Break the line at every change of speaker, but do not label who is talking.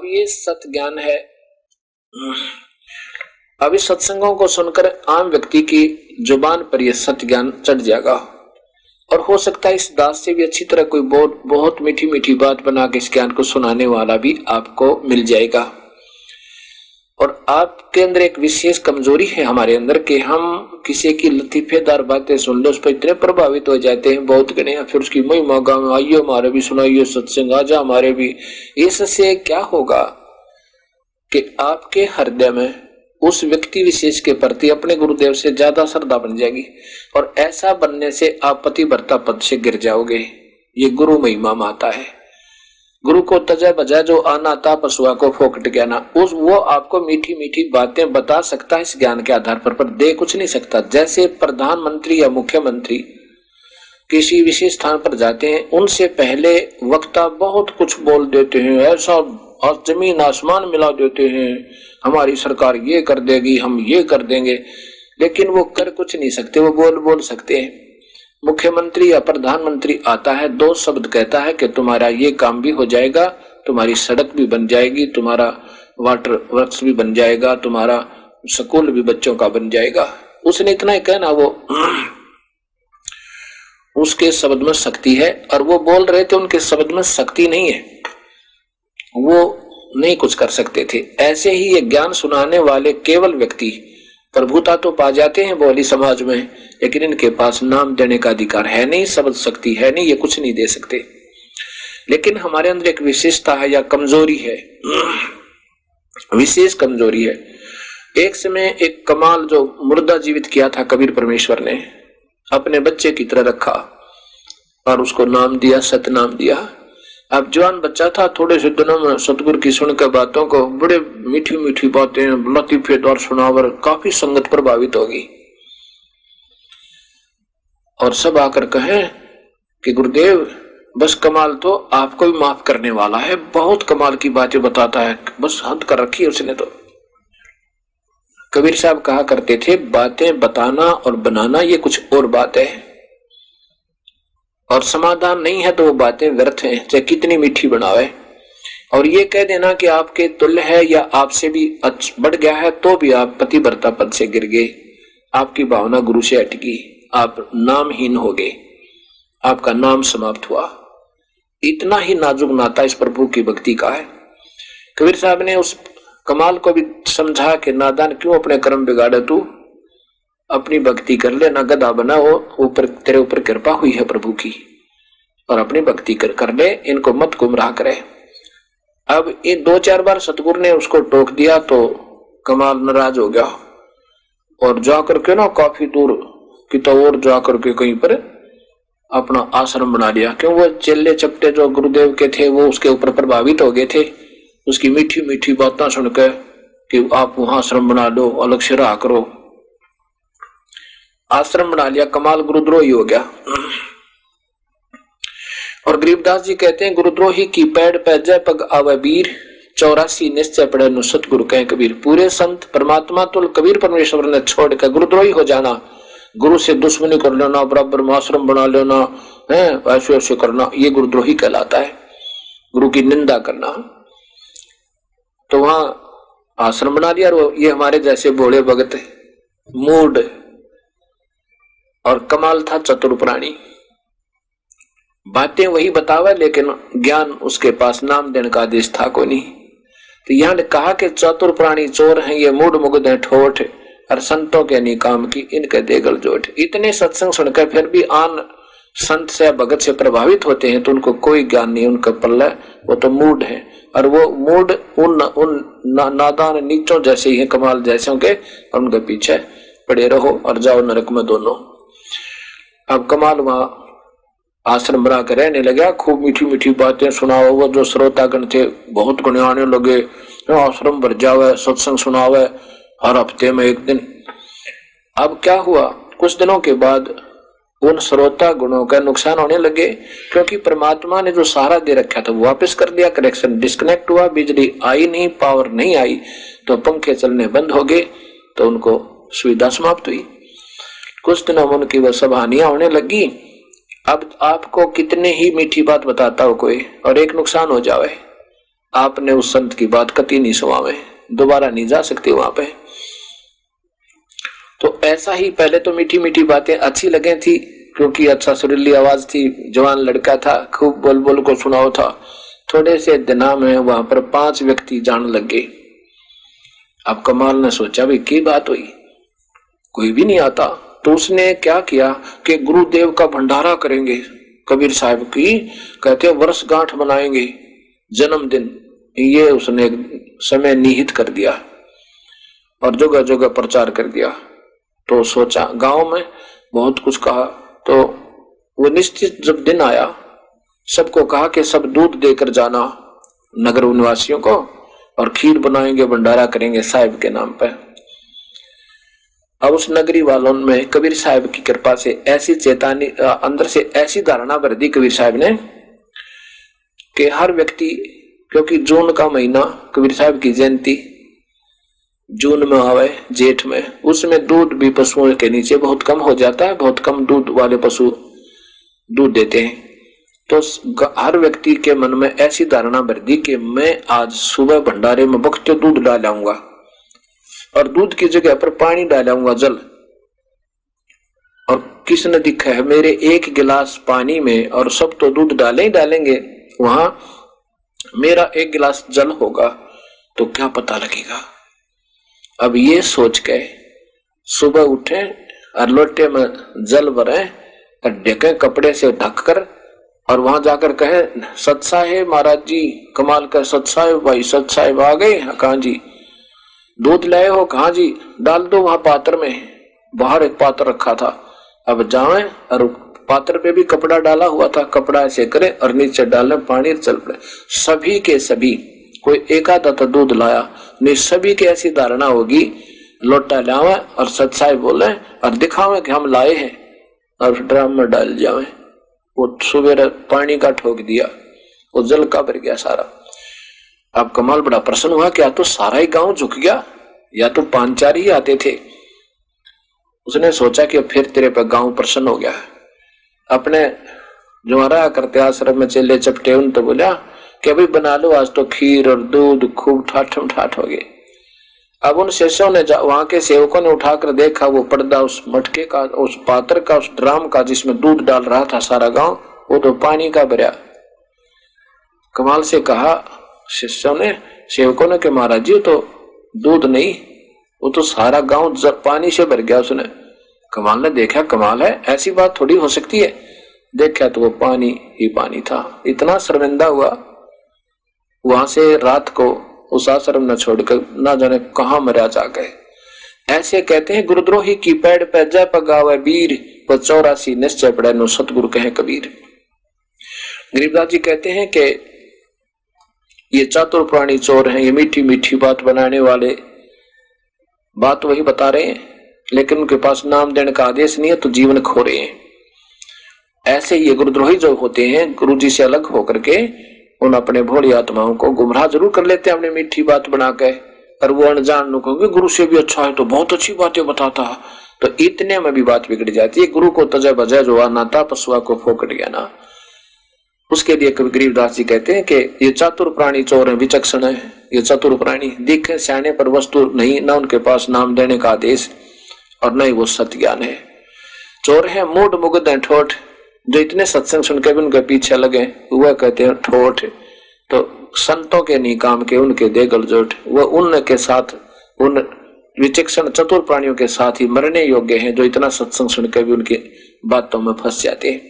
ये सत्य ज्ञान है। अब इस सत्संगों को सुनकर आम व्यक्ति की जुबान पर यह सत्य ज्ञान चढ़ जाएगा और हो सकता है इस दास से भी अच्छी तरह कोई बहुत मीठी मीठी बात बना के इस ज्ञान को सुनाने वाला भी आपको मिल जाएगा। और आपके अंदर एक विशेष कमजोरी है हमारे अंदर कि हम किसी की लतीफेदार बातें सुन लो उस पर इतने प्रभावित हो जाते हैं, बहुत गणे, फिर उसकी महिमा गाँव आइयो हमारे भी सुनाइयो सत्संग, आजा हमारे भी। इससे क्या होगा कि आपके हृदय में उस व्यक्ति विशेष के प्रति अपने गुरुदेव से ज्यादा श्रद्धा बन जाएगी और ऐसा बनने से आप पतिव्रता पद से गिर जाओगे। ये गुरु महिमा माता है। गुरु को तजा बजा जो आना था पशुआ को फोकट गया ना, उस वो आपको मीठी मीठी बातें बता सकता है इस ज्ञान के आधार पर दे कुछ नहीं सकता। जैसे प्रधानमंत्री या मुख्यमंत्री किसी विशेष स्थान पर जाते हैं, उनसे पहले वक्ता बहुत कुछ बोल देते हैं, ऐसा और जमीन आसमान मिला देते हैं, हमारी सरकार ये कर देगी, हम ये कर देंगे, लेकिन वो कर कुछ नहीं सकते, वो बोल सकते हैं। मुख्यमंत्री या प्रधानमंत्री आता है, दो शब्द कहता है कि तुम्हारा ये काम भी हो जाएगा, तुम्हारी सड़क भी बन जाएगी, तुम्हारा वाटर वर्क्स भी बन जाएगा, तुम्हारा स्कूल भी बच्चों का बन जाएगा। उसने इतना ही कहना, वो उसके शब्द में शक्ति है और वो बोल रहे थे उनके शब्द में शक्ति नहीं है, वो नहीं कुछ कर सकते थे। ऐसे ही ये ज्ञान सुनाने वाले केवल व्यक्ति प्रभुता तो पा जाते हैं बोली समाज में, लेकिन इनके पास नाम देने का अधिकार है नहीं, शब्द शक्ति है नहीं, ये कुछ नहीं दे सकते। लेकिन हमारे अंदर एक विशेषता है या कमजोरी है, विशेष कमजोरी है। एक समय एक कमाल जो मुर्दा जीवित किया था कबीर परमेश्वर ने, अपने बच्चे की तरह रखा और उसको नाम दिया, सतनाम दिया। अब जवान बच्चा था, थोड़े से दिनों में सतगुरु की सुनकर बातों को, बड़े मीठी मीठी बातें लतीफेदार सुनावर, काफी संगत प्रभावित होगी और सब आकर कहे कि गुरुदेव बस कमाल तो आपको भी माफ करने वाला है, बहुत कमाल की बातें बताता है, बस हद कर रखी है उसने तो। कबीर साहब कहा करते थे, बातें बताना और बनाना ये कुछ और बात है और समाधान नहीं है तो वो बातें व्यर्थ हैं, चाहे कितनी मीठी बनावे। और ये कह देना कि आपके तुल्य है या आपसे भी बढ़ गया है तो भी आप पतिव्रता पद से गिर गए, आपकी भावना गुरु से अटकी, आप नामहीन हो गए, आपका नाम समाप्त हुआ। इतना ही नाजुक नाता इस प्रभु की भक्ति का है। कबीर साहब ने उस कमाल को भी समझा कि नादान क्यों अपने कर्म बिगाड़े, तू अपनी भक्ति कर ले, ना गधा बना हो, ऊपर तेरे ऊपर कृपा हुई है प्रभु की, और अपनी भक्ति कर ले, इनको मत गुमराह करे। अब ये 2-4 बार सतगुरु ने उसको टोक दिया तो कमाल नाराज हो गया और जाकर के ना काफी दूर की तो और जाकर के कहीं पर अपना आश्रम बना लिया। क्यों, वो चेले चपटे जो गुरुदेव के थे वो उसके ऊपर प्रभावित हो गए थे, उसकी मीठी मीठी बातें सुनकर कि आप वहां आश्रम बना लो, अलग से रहा करो। आश्रम बना लिया, कमाल गुरुद्रोही हो गया। और गरीबदास जी कहते हैं, गुरुद्रोही की पैड़ पे जय पग आवे वीर, 84 निश्चय पड़े नु सतगुरु कहे कबीर। पूरे संत परमात्मा तुल कबीर परमेश्वर ने छोड़ कर गुरुद्रोही हो जाना, गुरु से दुश्मनी कर लेना, बराबर में आश्रम बना लेना है, ऐसे ऐसे करना, ये गुरुद्रोही कहलाता है, गुरु की निंदा करना। तो वहां आश्रम बना लिया और ये हमारे जैसे भोले भगत मूड और कमाल था चतुर प्राणी, बातें वही बतावा लेकिन ज्ञान उसके पास नाम देने का आदेश था कोई नहीं। तो यहाँ ने कहा कि चतुर प्राणी चोर हैं, ये मूड मुग्ध है ठोठ, और संतों के नहीं काम की इनके देगल जोट। इतने सत्संग सुनकर फिर भी आन संत से भगत से प्रभावित होते हैं तो उनको कोई ज्ञान नहीं, उनका पल्ला वो तो मूड है, और वो मूड उन नादान नीचों जैसे ही है, कमाल जैसे के, और उनके पीछे पड़े रहो और जाओ नरक में दोनों। अब कमाल वहां आश्रम बना कर रहने लगा, खूब मीठी मीठी बातें सुनाओ। वो जो श्रोतागण थे बहुत गुण आने लगे, आश्रम भर जावे, सत्संग सुनावे हर हफ्ते में एक दिन। अब क्या हुआ, कुछ दिनों के बाद उन श्रोता गुणों का नुकसान होने लगे, क्योंकि परमात्मा ने जो सहारा दे रखा था वो वापस कर दिया, कनेक्शन डिस्कनेक्ट हुआ, बिजली आई नहीं, पावर नहीं आई, तो पंखे चलने बंद हो गए, तो उनको सुविधा समाप्त हुई। कुछ दिनों में उनकी वह सब हानियां होने लगी। अब आपको कितने ही मीठी बात बताता हो कोई और एक नुकसान हो जावे, आपने उस संत की बात कति नहीं सुनावे, दोबारा नहीं जा सकते वहां पे। तो ऐसा ही पहले तो मीठी मीठी बातें अच्छी लगे थी, क्योंकि अच्छा सुरीली आवाज थी, जवान लड़का था, खूब बोल बोल को सुनाओ था। थोड़े से दिना में वहां पर 5 व्यक्ति जान लग गए। अब कमाल ने सोचा भाई की बात हुई, कोई भी नहीं आता। तो उसने क्या किया कि गुरुदेव का भंडारा करेंगे, कबीर साहब की कहते वर्षगांठ बनाएंगे, जन्मदिन, ये उसने समय निहित कर दिया और जगह जगह प्रचार कर दिया। तो सोचा, गांव में बहुत कुछ कहा। तो वो निश्चित जब दिन आया, सबको कहा कि सब दूध देकर जाना नगर निवासियों को, और खीर बनाएंगे, भंडारा करेंगे साहिब के नाम पर। अब उस नगरी वालों में कबीर साहब की कृपा से ऐसी चेतावनी, अंदर से ऐसी धारणा भर दी कबीर साहब ने कि हर व्यक्ति, क्योंकि जून का महीना कबीर साहब की जयंती जून में आवे, जेठ में, उसमें दूध भी पशुओं के नीचे बहुत कम हो जाता है, बहुत कम दूध वाले पशु दूध देते हैं। तो हर व्यक्ति के मन में ऐसी धारणा भर दी कि मैं आज सुबह भंडारे में बख्ते दूध डालाऊंगा, और दूध की जगह पर पानी डालाऊंगा, जल। और किसने दिखा है मेरे 1 गिलास पानी में, और सब तो दूध डाले ही डालेंगे, वहां मेरा 1 गिलास जल होगा, तो क्या पता लगेगा। अब ये सोच के सुबह उठे और लोटे में जल भरे और ढके कपड़े से ढककर, और वहां जाकर कहे सत साहेब महाराज जी, कमाल का सत साहेब भाई, सत साहेब आ गए, कहा जी दूध लाए हो, कहा जी डाल दो वहां पात्र में, बाहर एक पात्र रखा था। अब जाए और पात्र पे भी कपड़ा डाला हुआ था, कपड़ा ऐसे करे और नीचे डाले पानी, चल पड़े। सभी के सभी, कोई एक आधा तो दूध लाया नहीं, सभी की ऐसी धारणा होगी लोटा लावे और सत साहेब बोले और दिखावे कि हम लाए हैं, और ड्राम में डाल जावे। वो सुबह पानी का ठोक दिया, वो जल का भर गया सारा। अब कमाल बड़ा प्रसन्न हुआ, क्या तो सारा ही गांव झुक गया, या तो 5-4 ही आते थे। उसने सोचा कि फिर तेरे पे गांव प्रसन्न हो गया। अपने जो रहा करते आश्रम में चले चपटे, उन तो बोला कि अभी बना लो आज तो खीर और दूध, खूब ठाठम ठाठ हो गए। अब उन शिष्यों ने, वहां के सेवकों ने उठाकर देखा, वो पर्दा उस मटके का, उस पात्र का, उस ड्राम का जिसमें दूध डाल रहा था सारा गांव, वो तो पानी का भरा। कमाल से कहा शिष्यों ने, सेवकों ने कि महाराज जी तो दूध नहीं, वो तो सारा गांव पानी से भर गया। उसने, कमाल ने देखा, कमाल है, ऐसी बात थोड़ी हो सकती है। देखा तो वो पानी ही पानी था। इतना शर्मिंदा हुआ, वहां से रात को उस आश्रम न छोड़कर ना जाने कहां मरा जा गए। ऐसे कहते हैं, गुरुद्रोही की पैड़ पे जय पगावे वीर, वो 84 निश्चय पड़े नो सतगुरु कहे कबीर। गरीबदास जी कहते हैं कि ये चातुर प्राणी चोर हैं, ये मीठी मीठी बात बनाने वाले बात वही बता रहे हैं, लेकिन उनके पास नाम देने का आदेश नहीं है, तो जीवन खो रहे हैं। ऐसे ये गुरुद्रोही जो होते हैं, गुरु जी से अलग होकर के उन अपने भोली आत्माओं को गुमराह जरूर कर लेते हैं अपनी मीठी बात बना के, और वो अनजान लोगों को गुरु से भी अच्छा है तो बहुत अच्छी बातें बताता है, तो इतने में भी बात बिगड़ जाती है। गुरु को तजय बजय जो नाता पशुआ को फोकट गया ना। उसके लिए कवि गरीबदास जी कहते हैं कि ये चातुर प्राणी चोर है, विचक्षण है। ये चतुर प्राणी दिखे सियाने पर वस्तु नहीं, ना उनके पास नाम देने का आदेश और न ही वो सत्य ज्ञान है। चोर है मूड मुग्ध है ठोठ, जो इतने सत्संग सुनकर भी उनके पीछे लगे, वह कहते हैं ठोठ। तो संतों के नहीं काम के, उनके दे गलजोट, वह उनके साथ, उन विचक्षण चतुर प्राणियों के साथ ही मरने योग्य हैं, जो इतना सत्संग सुनकर भी उनकी बातों में फंस जाते हैं।